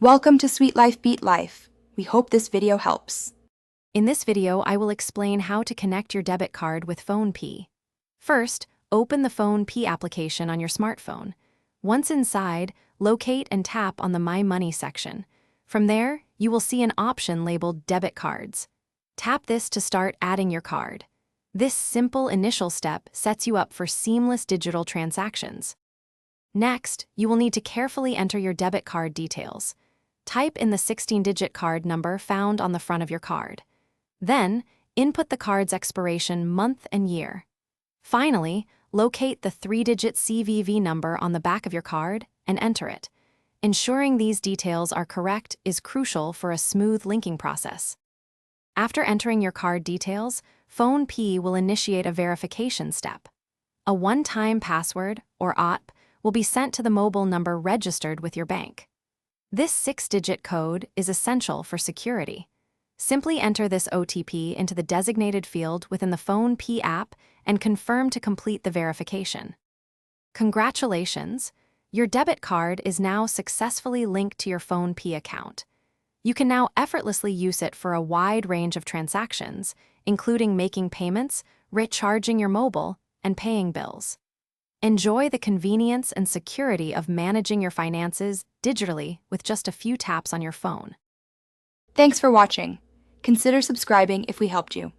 Welcome to Sweet Life Beat Life. We hope this video helps. In this video, I will explain how to connect your debit card with PhonePe. First, open the PhonePe application on your smartphone. Once inside, locate and tap on the My Money section. From there, you will see an option labeled Debit Cards. Tap this to start adding your card. This simple initial step sets you up for seamless digital transactions. Next, you will need to carefully enter your debit card details. Type in the 16-digit card number found on the front of your card. Then, input the card's expiration month and year. Finally, locate the 3-digit CVV number on the back of your card and enter it. Ensuring these details are correct is crucial for a smooth linking process. After entering your card details, PhonePe will initiate a verification step. A one-time password, or OTP, will be sent to the mobile number registered with your bank. This 6-digit code is essential for security. Simply enter this OTP into the designated field within the PhonePe app and confirm to complete the verification. Congratulations! Your debit card is now successfully linked to your PhonePe account. You can now effortlessly use it for a wide range of transactions, including making payments, recharging your mobile, and paying bills. Enjoy the convenience and security of managing your finances digitally with just a few taps on your phone. Thanks for watching. Consider subscribing if we helped you.